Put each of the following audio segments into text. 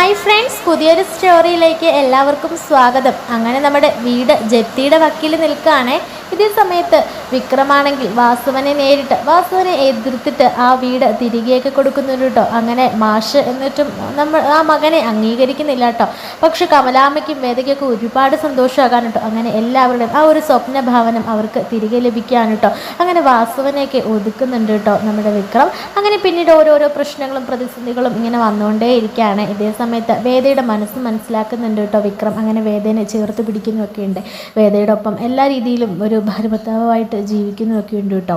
Hi friends, പുതിയൊരു സ്റ്റോറിയിലേക്ക് എല്ലാവർക്കും സ്വാഗതം. അങ്ങനെ നമ്മുടെ വീട് ജപ്തിയുടെ വക്കീൽ നിൽക്കുകയാണേ. ഇതേ സമയത്ത് വിക്രമാണെങ്കിൽ വാസുവിനെ എതിർത്തിട്ട് ആ വീട് തിരികെയൊക്കെ കൊടുക്കുന്നുണ്ട് കേട്ടോ. അങ്ങനെ മാഷ് എന്നിട്ടും ആ മകനെ അംഗീകരിക്കുന്നില്ല കേട്ടോ. പക്ഷെ കമലാമ്മയ്ക്കും വേദയ്ക്കൊക്കെ ഒരുപാട് സന്തോഷമാകാൻ കേട്ടോ. അങ്ങനെ എല്ലാവരുടെയും ആ ഒരു സ്വപ്ന ഭവനം അവർക്ക് തിരികെ ലഭിക്കുകയാണ് കേട്ടോ. അങ്ങനെ വാസുവിനെയൊക്കെ ഒതുക്കുന്നുണ്ട് കേട്ടോ നമ്മുടെ വിക്രം. അങ്ങനെ പിന്നീട് ഓരോരോ പ്രശ്നങ്ങളും പ്രതിസന്ധികളും ഇങ്ങനെ വന്നുകൊണ്ടേ ഇരിക്കുകയാണ്. ഇതേ സമയത്ത് വേദയുടെ മനസ്സ് മനസ്സിലാക്കുന്നുണ്ട് കേട്ടോ വിക്രം. അങ്ങനെ വേദനെ ചേർത്ത് പിടിക്കുന്നൊക്കെ ഉണ്ട്. വേദയുടെ ഒപ്പം എല്ലാ രീതിയിലും ഒരു ഭാര്യഭർത്താവായിട്ട് ജീവിക്കുന്നതൊക്കെ ഉണ്ട് കേട്ടോ.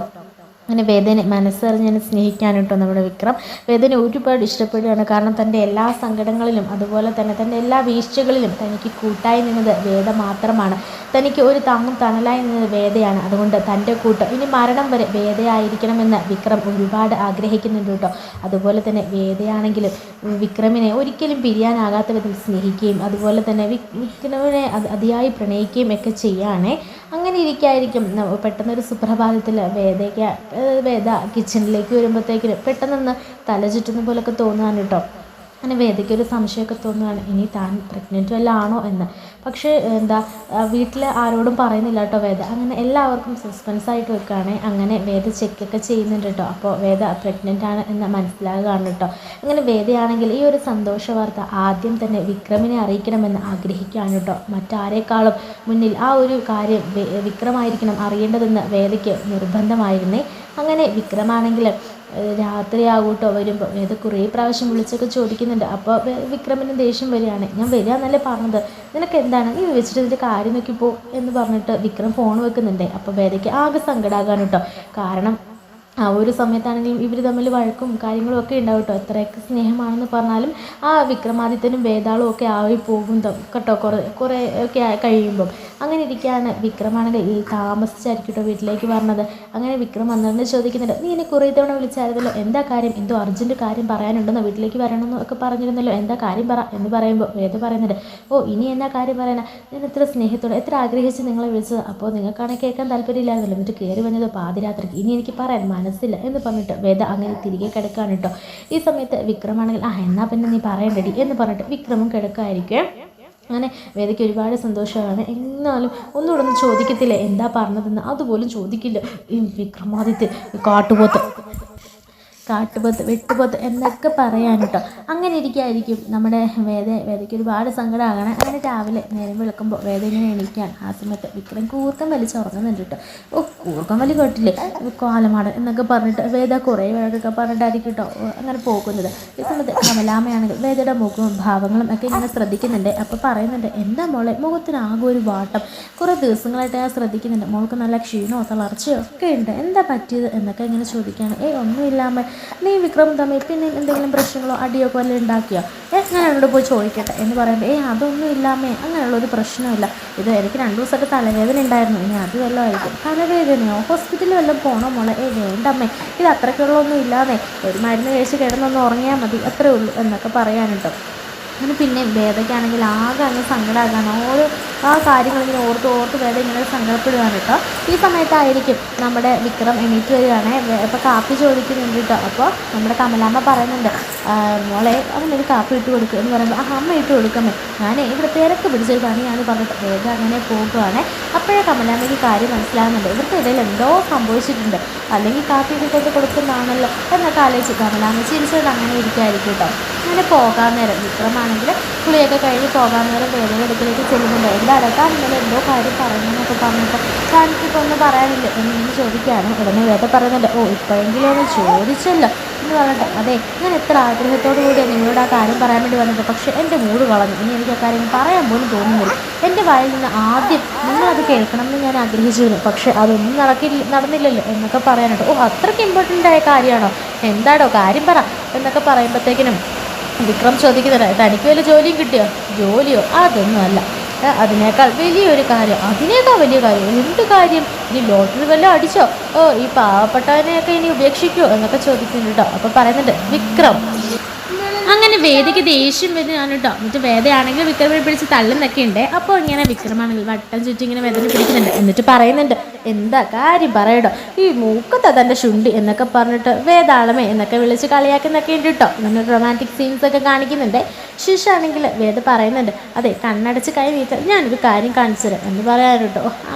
അങ്ങനെ വേദനെ മനസ്സറിഞ്ഞ് സ്നേഹിക്കാൻ കേട്ടോ നമ്മുടെ വിക്രം. വേദനെ ഒരുപാട് ഇഷ്ടപ്പെടുകയാണ്. കാരണം തൻ്റെ എല്ലാ സങ്കടങ്ങളിലും അതുപോലെ തന്നെ തൻ്റെ എല്ലാ വീഴ്ചകളിലും തനിക്ക് കൂട്ടായി നിന്നത് വേദ മാത്രമാണ്. തനിക്ക് ഒരു താങ്ങും തണലായി നിന്നത് വേദയാണ്. അതുകൊണ്ട് തൻ്റെ കൂട്ട് ഇനി മരണം വരെ വേദയായിരിക്കണമെന്ന് വിക്രം ഒരുപാട് ആഗ്രഹിക്കുന്നുണ്ട് കേട്ടോ. അതുപോലെ തന്നെ വേദയാണെങ്കിലും വിക്രമിനെ ഒരിക്കലും പിരിയാനാകാത്ത വിധം സ്നേഹിക്കുകയും അതുപോലെ തന്നെ വിക്രമിനെ അതിയായി പ്രണയിക്കുകയും ഒക്കെ ചെയ്യുകയാണേ. അങ്ങനെ ഇരിക്കായിരിക്കും പെട്ടെന്നൊരു സുപ്രഭാതത്തിൽ വേദ കിച്ചണിലേക്ക് വരുമ്പോഴത്തേക്കിന് പെട്ടെന്നൊന്ന് തല ചുറ്റുന്ന പോലൊക്കെ തോന്നുകയാണ് കേട്ടോ. അങ്ങനെ വേദയ്ക്കൊരു സംശയമൊക്കെ തോന്നുകയാണ്, ഇനി താൻ പ്രഗ്നൻ്റ് വല്ല ആണോ എന്ന്. പക്ഷേ വീട്ടിൽ ആരോടും പറയുന്നില്ല കേട്ടോ വേദ. അങ്ങനെ എല്ലാവർക്കും സസ്പെൻസായിട്ട് വെക്കുകയാണ്. അങ്ങനെ വേദ ചെക്കൊക്കെ ചെയ്യുന്നുണ്ട് കേട്ടോ. അപ്പോൾ വേദ പ്രഗ്നൻ്റ് ആണ് എന്ന് മനസ്സിലാകുകയാണ് കേട്ടോ. അങ്ങനെ വേദയാണെങ്കിൽ ഈ ഒരു സന്തോഷ വാർത്ത ആദ്യം തന്നെ വിക്രമിനെ അറിയിക്കണമെന്ന് ആഗ്രഹിക്കുകയാണ് കേട്ടോ. മറ്റാരേക്കാളും മുന്നിൽ ആ ഒരു കാര്യം വിക്രമായിരിക്കണം അറിയേണ്ടതെന്ന് വേദയ്ക്ക് നിർബന്ധമായിരുന്നേ. അങ്ങനെ വിക്രമാണെങ്കിൽ രാത്രിയാകൂട്ടോ വരുമ്പോൾ വേദ കുറേ പ്രാവശ്യം വിളിച്ചൊക്കെ ചോദിക്കുന്നുണ്ട്. അപ്പോൾ വിക്രമിന് ദേഷ്യം വരികയാണ്. ഞാൻ വരിക എന്നല്ലേ പറഞ്ഞത്, നിനക്ക് എന്താണ്, നീ വെച്ചിട്ട് ഇതിൻ്റെ കാര്യം നോക്കിപ്പോ എന്ന് പറഞ്ഞിട്ട് വിക്രം ഫോൺ വെക്കുന്നുണ്ട്. അപ്പോൾ വേദയ്ക്ക് ആകെ സങ്കടമാകാൻ കേട്ടോ. കാരണം ആ ഒരു സമയത്താണെങ്കിലും ഇവർ തമ്മിൽ വഴക്കും കാര്യങ്ങളും ഒക്കെ ഉണ്ടാവും കേട്ടോ. എത്രയൊക്കെ സ്നേഹമാണെന്ന് പറഞ്ഞാലും ആ വിക്രമാദിത്യനും വേതാളും ഒക്കെ ആയി പോകും കേട്ടോ കുറേ ഒക്കെ കഴിയുമ്പം. അങ്ങനെ ഇരിക്കുകയാണ്. വിക്രമാണെങ്കിൽ താമസിച്ചായിരിക്കും കേട്ടോ വീട്ടിലേക്ക് പറഞ്ഞത്. അങ്ങനെ വിക്രം വന്നിട്ട് ചോദിക്കുന്നുണ്ട്, നീ എന്നെ കുറേ തവണ വിളിച്ചായിരുന്നല്ലോ, എന്താ കാര്യം, എന്തോ അർജൻറ്റ് കാര്യം പറയാനുണ്ടെന്നോ, വീട്ടിലേക്ക് വരണമെന്നോ ഒക്കെ പറഞ്ഞിരുന്നല്ലോ, എന്താ കാര്യം പറ എന്ന് പറയുമ്പോൾ വേദ പറയുന്നുണ്ട്, ഓ ഇനി എന്നാ കാര്യം പറയാനാ, ഞാൻ എത്ര സ്നേഹത്തോടെ എത്ര ആഗ്രഹിച്ച് നിങ്ങളെ വിളിച്ചത്, അപ്പോൾ നിങ്ങൾക്കാണെങ്കിൽ കേൾക്കാൻ താല്പര്യമില്ലായിരുന്നല്ലോ, എന്നിട്ട് കയറി വന്നത് പാതിരാത്രിക്ക്, ഇനി എനിക്ക് പറയാൻ മനസ്സില്ല എന്ന് പറഞ്ഞിട്ട് വേദ അങ്ങനെ തിരികെ കിടക്കുകയാണ് കേട്ടോ. ഈ സമയത്ത് വിക്രമാണെങ്കിൽ എന്നാ പിന്നെ നീ പറയണ്ടടി എന്ന് പറഞ്ഞിട്ട് വിക്രമും കിടക്കായിരിക്കും. അങ്ങനെ വേദയ്ക്ക് ഒരുപാട് സന്തോഷമാണ്. എന്നാലും ഒന്നുകൂടെ ഒന്ന് ചോദിക്കത്തില്ലേ എന്താ പറഞ്ഞതെന്ന്, അതുപോലും ചോദിക്കില്ല ഈ വിക്രമാദിത്യ കാട്ടുപോത്ത് വെട്ടുപോത്ത് എന്നൊക്കെ പറയാൻ കേട്ടോ. അങ്ങനെ ഇരിക്കുകയായിരിക്കും നമ്മുടെ വേദയ്ക്ക് ഒരുപാട് സങ്കടമാകണം. അങ്ങനെ രാവിലെ നേരം വിളക്കുമ്പോൾ വേദ ഇങ്ങനെ എണീക്കാൻ ആ സമയത്ത് വിക്രം കൂർക്കം വലിച്ചുറങ്ങുന്നുണ്ട് കേട്ടോ. ഓ കൂർക്കം വലി കേട്ടില്ലേ കാലമാണ് എന്നൊക്കെ പറഞ്ഞിട്ട് വേദ കുറേ വഴക്കൊക്കെ പറഞ്ഞിട്ടായിരിക്കും കേട്ടോ അങ്ങനെ പോകുന്നത്. ഈ സമയത്ത് കമലാമ്മയാണെങ്കിൽ വേദയുടെ മുഖവും ഭാവങ്ങളും ഒക്കെ ഇങ്ങനെ ശ്രദ്ധിക്കുന്നുണ്ട്. അപ്പോൾ പറയുന്നുണ്ട്, എന്താ മോളെ മുഖത്തിനാകെ ഒരു വാട്ടം, കുറേ ദിവസങ്ങളായിട്ട് ഞാൻ ശ്രദ്ധിക്കുന്നുണ്ട്, മോൾക്ക് നല്ല ക്ഷീണമോ തളർച്ചയോ ഒക്കെ ഉണ്ട്, എന്താ പറ്റിയത് എന്നൊക്കെ ഇങ്ങനെ ചോദിക്കുകയാണ്. ഒന്നുമില്ലാമ നീ വിക്രം തമ്മിൽ പിന്നെ എന്തെങ്കിലും പ്രശ്നങ്ങളോ അടിയൊക്കെ വല്ല ഉണ്ടാക്കിയോ, ഞാൻ എന്നോട് പോയി ചോദിക്കട്ടെ എന്ന് പറയുമ്പോൾ അതൊന്നും ഇല്ലാമേ, അങ്ങനെയുള്ളൊരു പ്രശ്നമില്ല, ഇത് എനിക്ക് 2 ദിവസമൊക്കെ തലവേദന ഉണ്ടായിരുന്നു, ഇനി അത് വല്ലതും ആയിരിക്കും. തലവേദനയോ ഹോസ്പിറ്റലിൽ വല്ലതും പോകണോ മോളെ, വേണ്ടമ്മേ ഇത് അത്രയ്ക്കുള്ളൊന്നും ഇല്ലാന്നേ, ഒരു മരുന്ന് കഴിച്ച് കിടന്നൊന്ന് ഉറങ്ങിയാൽ മതി, അത്രേ ഉള്ളൂ എന്നൊക്കെ പറയാനുണ്ടോ. അങ്ങനെ പിന്നെ വേദയ്ക്കാണെങ്കിൽ ആകെ അങ്ങ് സങ്കടമാകാണ്. ഓരോ ആ കാര്യങ്ങളിങ്ങനെ ഓർത്ത് വേദ ഇങ്ങനെ സങ്കടപ്പെടുകയാണ് കേട്ടോ. ഈ സമയത്തായിരിക്കും നമ്മുടെ വിക്രം എണീറ്റ് വരികയാണ്. ഇപ്പോൾ കാപ്പി ചോദിക്കുന്നുണ്ട് കേട്ടോ. അപ്പോൾ നമ്മുടെ കമലാമ്മ പറയുന്നുണ്ട്, മോളെ അവനൊരു കാപ്പി ഇട്ട് കൊടുക്കുക എന്ന് പറയുമ്പോൾ അമ്മ ഇട്ട് കൊടുക്കമ്മേ, ഞാൻ ഇവിടെ തിരക്ക് പിടിച്ചൊരു പണിയാണ് പറഞ്ഞിട്ട് വേദ അങ്ങനെ പോകുകയാണ്. അപ്പോഴേ കമലാമ്മയ്ക്ക് കാര്യം മനസ്സിലാകുന്നുണ്ട്, ഇവർക്ക് ഇടയിൽ എന്തോ സംഭവിച്ചിട്ടുണ്ട്, അല്ലെങ്കിൽ കാപ്പിയൊക്കെ കൊണ്ട് കൊടുക്കുന്നതാണല്ലോ എന്നൊക്കെ ആലോചിച്ച് കമലാമ്മ ചിരിച്ചത് അങ്ങനെ ഇരിക്കുമായിരിക്കും കേട്ടോ. അങ്ങനെ പോകാൻ നേരം വിക്രമാണെങ്കിൽ കുളിയൊക്കെ കഴിഞ്ഞ് പോകാൻ നേരം വേദയുടെ അടുക്കിലേക്ക് ചെല്ലുന്നുണ്ട്. എന്താണ് താൻ ഇന്നലെ എന്തോ കാര്യം പറയുന്നതെന്നൊക്കെ പറഞ്ഞിട്ട് താനിക്കിപ്പോൾ ഒന്നും പറയാനില്ല എന്നിങ്ങനെ ചോദിക്കുകയാണ്. ഉടനെ വേദ പറയുന്നുണ്ട്, ഇപ്പോഴെങ്കിലും ഒന്ന് ചോദിച്ചല്ലോ എന്ന് പറഞ്ഞിട്ട്, അതെ ഞാൻ എത്ര ആഗ്രഹത്തോടു കൂടിയാണ് നിങ്ങളോട് ആ കാര്യം പറയാൻ വേണ്ടി വന്നത്, പക്ഷേ എൻ്റെ മൂഡ് കളഞ്ഞു, ഇനി എനിക്ക് ആ കാര്യം പറയാൻ പോലും തോന്നുന്നില്ല, എൻ്റെ വായിൽ നിന്ന് ആദ്യം നിങ്ങളത് കേൾക്കണമെന്ന് ഞാൻ ആഗ്രഹിച്ചിരുന്നു, പക്ഷേ അതൊന്നും നടന്നില്ലല്ലോ എന്നൊക്കെ പറയാനുണ്ട്. അത്രയ്ക്ക് ഇമ്പോർട്ടൻ്റ് ആയ കാര്യമാണോ, എന്താടോ കാര്യം പറ എന്നൊക്കെ പറയുമ്പോഴത്തേക്കിനും വിക്രം ചോദിക്കുന്നില്ല, തനിക്ക് വല്ല ജോലിയും കിട്ടിയോ, ജോലിയോ അതൊന്നും അല്ല, അതിനേക്കാൾ വലിയൊരു കാര്യം, എന്ത് കാര്യം, ഇനി ലോട്ടറി വല്ലതും അടിച്ചോ, ഈ പാവപ്പെട്ടവനെയൊക്കെ ഇനി ഉപേക്ഷിക്കുമോ എന്നൊക്കെ ചോദിക്കുന്നുണ്ട് കേട്ടോ. അപ്പോൾ പറയുന്നുണ്ട് വിക്രം, അങ്ങനെ വേദയ്ക്ക് ദേഷ്യം വരുന്നതാണ് കേട്ടോ. എന്നിട്ട് വേദയാണെങ്കിൽ വിക്രമിനെ പിടിച്ച് തള്ളുന്നൊക്കെ ഉണ്ട്. അപ്പോൾ ഇങ്ങനെ വിക്രമാണെങ്കിൽ വട്ടം ചുറ്റി ഇങ്ങനെ വേദന പിടിക്കുന്നുണ്ട്. എന്നിട്ട് പറയുന്നുണ്ട്, എന്താ കാര്യം പറയടോ, ഈ മൂക്കത്ത തൻ്റെ ശുണ്ടി എന്നൊക്കെ പറഞ്ഞിട്ട് വേദാളമേ എന്നൊക്കെ വിളിച്ച് കളിയാക്കുന്നൊക്കെ ഉണ്ട് കേട്ടോ. ഇങ്ങനെ റൊമാൻറ്റിക് സീൻസ് ഒക്കെ കാണിക്കുന്നുണ്ട്. ശിഷാണെങ്കിൽ വേദ പറയുന്നുണ്ട്, അതെ കണ്ണടച്ച് കൈ നീട്ടാൻ ഞാനൊരു കാര്യം കാണിച്ചു തരാം എന്ന് പറയാൻ കേട്ടോ.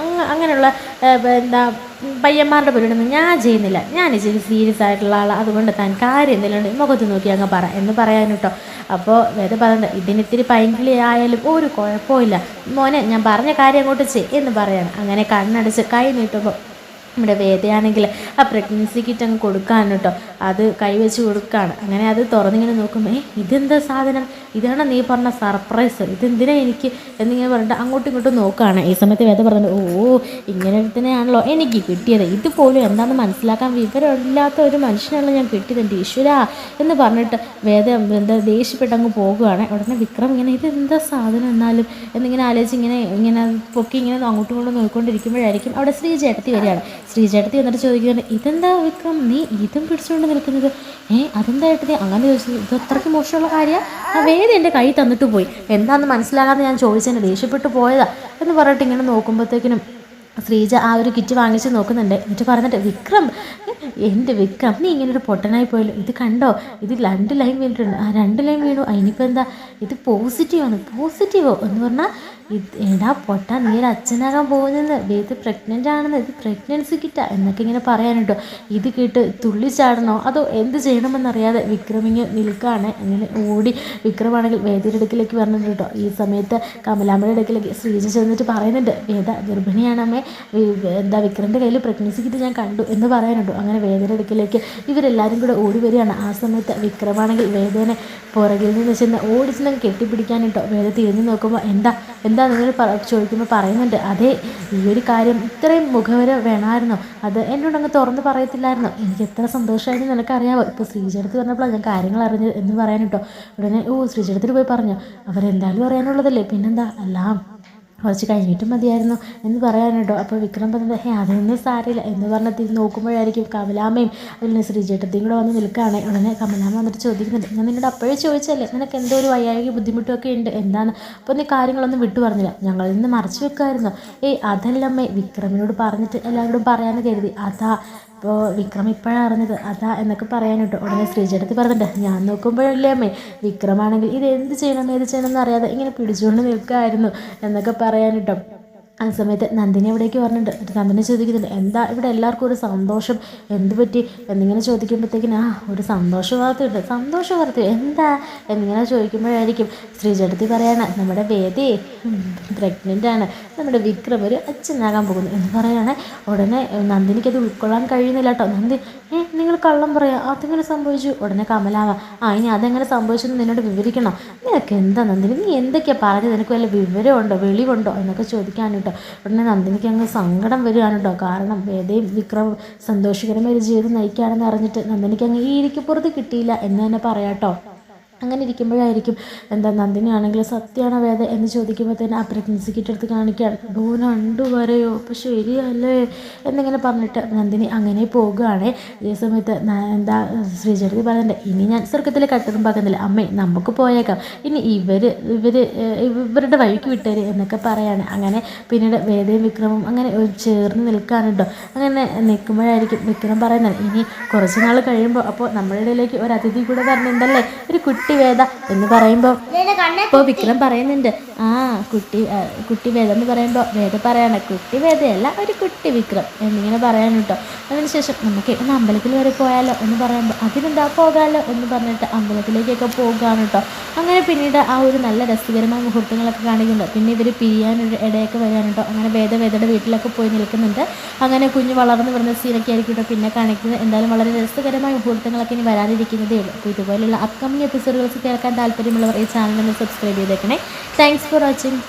അങ്ങനെയുള്ള എന്താ പയ്യന്മാരുടെ പരിപാടിയൊന്നും ഞാൻ ചെയ്യുന്നില്ല, ഞാൻ ഇച്ചിരി സീരിയസ് ആയിട്ടുള്ള ആളാണ്, അതുകൊണ്ട് താൻ കാര്യം എന്തെങ്കിലും ഉണ്ട് മുഖത്ത് നോക്കി അങ്ങ് പറ എന്ന് പറയാൻ കേട്ടോ. അപ്പോൾ വേദ പറയുന്നത്, ഇതിനിത്തിരി പൈങ്കിളി ആയാലും ഒരു കുഴപ്പമില്ല മോനെ, ഞാൻ പറഞ്ഞ കാര്യം അങ്ങോട്ട് എന്ന് പറയാണ്. അങ്ങനെ കണ്ണടച്ച് കൈ നീട്ടുമ്പോൾ നമ്മുടെ വേദയാണെങ്കിൽ ആ പ്രഗ്നൻസി കിറ്റ് അങ്ങ് കൊടുക്കാൻ കേട്ടോ. അത് കൈവച്ച് കൊടുക്കുകയാണ്. അങ്ങനെ അത് തുറന്നിങ്ങനെ നോക്കുമ്പോൾ ഇതെന്താ സാധനം, ഇതാണ് നീ പറഞ്ഞ സർപ്രൈസ്, ഇതെന്തിനാ എനിക്ക് എന്നിങ്ങനെ പറഞ്ഞിട്ട് അങ്ങോട്ടും ഇങ്ങോട്ടും നോക്കുകയാണ്. ഈ സമയത്ത് വേദ പറഞ്ഞിട്ട്, ഓ ഇങ്ങനെ തന്നെയാണല്ലോ എനിക്ക് കിട്ടിയത്, ഇതുപോലും എന്താണെന്ന് മനസ്സിലാക്കാൻ വിവരമില്ലാത്ത ഒരു മനുഷ്യനാണല്ലോ ഞാൻ കിട്ടിയത് എൻ്റെ ഈശ്വര എന്ന് പറഞ്ഞിട്ട് വേദ എന്താ ദേഷ്യപ്പെട്ട് അങ്ങ് പോകുകയാണ്. ഉടനെ വിക്രം ഇങ്ങനെ ഇതെന്താ സാധനം എന്നാലും എന്നിങ്ങനെ ആലോചിച്ച് ഇങ്ങനെ പൊക്കി ഇങ്ങനെ അങ്ങോട്ടും ഇങ്ങോട്ടും നോക്കിക്കൊണ്ടിരിക്കുമ്പോഴായിരിക്കും അവിടെ ശ്രീജേട്ടത്തി വരികയാണ്. ശ്രീജേട്ടത്തി എന്നിട്ട് ചോദിക്കുന്നുണ്ട്, ഇതെന്താ വിക്രം നീ ഇതും പിടിച്ചുകൊണ്ട് നിൽക്കുന്നത്, അതെന്താ ഏട്ടത്തി അങ്ങനെ ചോദിച്ചത്, ഇത് അത്രയ്ക്ക് മോശമുള്ള കാര്യമാണ്, ആ വേദ എൻ്റെ കൈ തന്നിട്ട് പോയി, എന്താണെന്ന് മനസ്സിലാകാതെ ഞാൻ ചോദിച്ചതിന് ദേഷ്യപ്പെട്ട് പോയതാ എന്ന് പറഞ്ഞിട്ട് ഇങ്ങനെ നോക്കുമ്പോഴത്തേക്കിനും ശ്രീജ ആ ഒരു കിറ്റ് വാങ്ങിച്ച് നോക്കുന്നുണ്ട്. എന്നിട്ട് പറഞ്ഞിട്ട്, വിക്രം എൻ്റെ വിക്രം നീ ഇങ്ങനെ ഒരു പൊട്ടനായി പോയല്ലോ, ഇത് കണ്ടോ, ഇത് 2 ലൈൻ വീണിട്ടുണ്ട്, ആ 2 ലൈൻ വീണു, അതിനിപ്പോൾ എന്താ ഇത് പോസിറ്റീവാണ്, പോസിറ്റീവോ എന്ന് പറഞ്ഞാൽ എടാ പൊട്ട നീ ഒരു അച്ഛനാകാൻ പോകുന്നത്, ഇത് പ്രഗ്നൻ്റ് ആണെന്ന്, ഇത് പ്രഗ്നൻസി കിറ്റാ എന്നൊക്കെ ഇങ്ങനെ പറയാനുണ്ടോ. ഇത് കേട്ട് തുള്ളിച്ചാടണോ അതോ എന്ത് ചെയ്യണമെന്നറിയാതെ വിക്രമിങ് നിൽക്കുകയാണ്. അങ്ങനെ ഓടി വിക്രമാണെങ്കിൽ വേദയുടെ അടുക്കിലേക്ക് പറഞ്ഞിട്ട് കേട്ടോ. ഈ സമയത്ത് കമലാമ്മയുടെ അടുക്കിലേക്ക് ശ്രീജ ചെന്നിട്ട് പറയുന്നുണ്ട്, വേദ ഗർഭിണിയാണമ്മേ, എന്താ വിക്രമിൻ്റെ കയ്യിൽ പ്രഗ്നൻസി കിറ്റ് ഞാൻ കണ്ടു എന്ന് പറയാനുണ്ടോ. അങ്ങനെ വേദയുടെ അടുക്കിലേക്ക് ഇവരെല്ലാവരും കൂടെ ഓടി വരികയാണ്. ആ സമയത്ത് വിക്രമാണെങ്കിൽ വേദനെ പുറകിൽ നിന്ന് ചെന്ന് ഓടിച്ചെന്ന് കെട്ടിപ്പിടിക്കാനിട്ടോ. വേദ തിരിഞ്ഞു നോക്കുമ്പോൾ എന്താ നിങ്ങൾ ചോദിക്കുമ്പോൾ പറയുന്നുണ്ട്, അതെ ഈ ഒരു കാര്യം ഇത്രയും മുഖവര വേണമായിരുന്നോ, അത് എന്നോടങ്ങ് തുറന്ന് പറയത്തില്ലായിരുന്നോ, എനിക്ക് എത്ര സന്തോഷമായിരുന്നു നിനക്കറിയാമോ, ഇപ്പോൾ ശ്രീജേടത്ത് പറഞ്ഞപ്പോഴാണ് ഞാൻ കാര്യങ്ങൾ അറിഞ്ഞത് എന്ന് പറയാനിട്ടോ. ഉടനെ ശ്രീജേടത്തിൽ പോയി പറഞ്ഞു, അവരെന്തായാലും അറിയാനുള്ളതല്ലേ, പിന്നെന്താ എല്ലാം കുറച്ച് കഴിഞ്ഞിട്ട് മതിയായിരുന്നു എന്ന് പറയാനുണ്ടോ. അപ്പോൾ വിക്രം പറഞ്ഞത് അതൊന്നും സാരമില്ല എന്ന് പറഞ്ഞാൽ തിരിഞ്ഞ് നോക്കുമ്പോഴായിരിക്കും കമലാമ്മയും അതിന് ശ്രീജേട്ടത്തിയും കൂടെ വന്ന് നിൽക്കുകയാണ്. ഉടനെ കമലാമ്മ വന്നിട്ട് ചോദിക്കുന്നുണ്ട്, ഞാൻ നിന്നോട് അപ്പോഴേ ചോദിച്ചല്ലേ നിനക്ക് എന്തോ ഒരു വയ്യായിക ബുദ്ധിമുട്ടൊക്കെ ഉണ്ട് എന്താണ്, അപ്പോൾ നീ കാര്യങ്ങളൊന്നും വിട്ടു പറഞ്ഞില്ല, ഞങ്ങളിൽ നിന്ന് മറച്ചു വെക്കാമായിരുന്നു. അതല്ലമ്മേ വിക്രമിനോട് പറഞ്ഞിട്ട് എല്ലാവരോടും പറയാമെന്ന് കരുതി, അതാ അപ്പോൾ വിക്രം ഇപ്പോഴാണ് അറിഞ്ഞത് അതാ എന്നൊക്കെ പറയാനിട്ടോ. ഉടനെ ശ്രീജേട്ടത്തി പറഞ്ഞിട്ട്, ഞാൻ നോക്കുമ്പോഴല്ലേ അമ്മേ വിക്രമാണെങ്കിൽ ഇത് എന്ത് ചെയ്യണം ഏത് ചെയ്യണം എന്നറിയാതെ ഇങ്ങനെ പിടിച്ചുകൊണ്ട് നിൽക്കുമായിരുന്നു എന്നൊക്കെ പറയാനിട്ടോ. ആ സമയത്ത് നന്ദിനി എവിടേക്ക് പറഞ്ഞിട്ടുണ്ട്. എന്നിട്ട് നന്ദിനി ചോദിക്കുന്നുണ്ട്, എന്താ ഇവിടെ എല്ലാവർക്കും ഒരു സന്തോഷം, എന്ത് പറ്റി എന്നിങ്ങനെ ചോദിക്കുമ്പോഴത്തേക്കിന് ഒരു സന്തോഷ വാർത്തയുണ്ട്. സന്തോഷ വാർത്ത എന്താ എന്നിങ്ങനെ ചോദിക്കുമ്പോഴായിരിക്കും ശ്രീജേട്ടത്തി പറയാണ്, നമ്മുടെ വേദി പ്രഗ്നൻ്റ് ആണ്, നമ്മുടെ വിക്രം ഒരു അച്ഛനാകാൻ പോകുന്നു എന്ന് പറയാണ്. ഉടനെ നന്ദിനിക്കത് ഉൾക്കൊള്ളാൻ കഴിയുന്നില്ല കേട്ടോ. നന്ദി നിങ്ങൾ കള്ളം പറയാം, അതെങ്ങനെ സംഭവിച്ചു. ഉടനെ കമലാവാം, ഇനി അതെങ്ങനെ സംഭവിച്ചെന്ന് നിന്നോട് വിവരിക്കണം, നിനക്ക് എന്താ നന്ദിനി നീ എന്തൊക്കെയാണ് പറഞ്ഞത്, നിനക്ക് വല്ല വിവരമുണ്ടോ വെളിവുണ്ടോ എന്നൊക്കെ ചോദിക്കാനിട്ടോ. ഉടനെ നന്ദിനിക്ക് അങ്ങ് സങ്കടം വരികയാണ് കേട്ടോ. കാരണം വേദയും വിക്രമും സന്തോഷകരമായ ഒരു ജീവിതം നയിക്കുകയാണെന്ന് അറിഞ്ഞിട്ട് നന്ദിനിക്ക് അങ്ങ് ഈ ഇരിക്കപ്പുറത്ത് കിട്ടിയില്ല എന്ന് തന്നെ പറയാട്ടോ. അങ്ങനെ ഇരിക്കുമ്പോഴായിരിക്കും എന്താ നന്ദിനി ആണെങ്കിൽ സത്യമാണോ വേദ എന്ന് ചോദിക്കുമ്പോഴത്തേന് ആ പ്രഗ്നൻസി കിറ്റ് എടുത്ത് കാണിക്കുകയാണ്. 2 വരെയോ അപ്പോൾ ശരിയല്ലേ എന്നിങ്ങനെ പറഞ്ഞിട്ട് നന്ദിനി അങ്ങനെ പോകുകയാണ്. ഈ സമയത്ത് ശ്രീജേട്ടത്തി പറയുന്നുണ്ട്, ഇനി ഞാൻ സ്വർഗത്തിലെ കട്ടതും പാക്കുന്നില്ല അമ്മേ, നമുക്ക് പോയേക്കാം, ഇനി ഇവരുടെ വഴിക്ക് വിട്ടേര് എന്നൊക്കെ പറയാണ്. അങ്ങനെ പിന്നീട് വേദയും വിക്രമും അങ്ങനെ ചേർന്ന് നിൽക്കാനുണ്ടോ. അങ്ങനെ നിൽക്കുമ്പോഴായിരിക്കും വിക്രം പറയുന്നത്, ഇനി കുറച്ച് നാൾ കഴിയുമ്പോൾ അപ്പോൾ നമ്മുടെ ഇടയിലേക്ക് ഒരു അതിഥി കൂടെ പറഞ്ഞിട്ടുണ്ടല്ലേ, ഒരു കുട്ടി വേദ എന്ന് പറയുമ്പോൾ ഇപ്പോൾ വിക്രം പറയുന്നുണ്ട്, കുട്ടി വേദ എന്ന് പറയുമ്പോൾ വേദ പറയാണ്, കുട്ടി വേദയല്ല ഒരു കുട്ടി വിക്രം എന്നിങ്ങനെ പറയാൻ കേട്ടോ. അതിനുശേഷം നമുക്ക് ഒന്ന് അമ്പലത്തിൽ വരെ പോയാലോ എന്ന് പറയുമ്പോൾ അതിനെന്താ പോകാമല്ലോ എന്ന് പറഞ്ഞിട്ട് അമ്പലത്തിലേക്കൊക്കെ പോകുകയാണ് കേട്ടോ. അങ്ങനെ പിന്നീട് ആ ഒരു നല്ല രസകരമായ മുഹൂർത്തങ്ങളൊക്കെ കാണിക്കുന്നുണ്ട്. പിന്നെ ഇവർ പിരിയാനൊരു ഇടയൊക്കെ വരാൻ കേട്ടോ. അങ്ങനെ വേദയുടെ വീട്ടിലൊക്കെ പോയി നിൽക്കുന്നുണ്ട്. അങ്ങനെ കുഞ്ഞ് വളർന്നു വരുന്ന സീനൊക്കെ ആയിരിക്കും കേട്ടോ പിന്നെ കാണിക്കുന്നത്. എന്തായാലും വളരെ രസകരമായ മുഹൂർത്തങ്ങളൊക്കെ ഇനി വരാനിരിക്കുന്നതേ ഉള്ളൂ. അപ്പോൾ ഇതുപോലെയുള്ള അപ്കമിങ് എപ്പിസോഡുകൾ കേൾക്കാൻ താല്പര്യമുള്ളവർ ഈ ചാനൽ ഒന്ന് സബ്സ്ക്രൈബ് ചെയ്തേക്കണേ. Thanks for watching.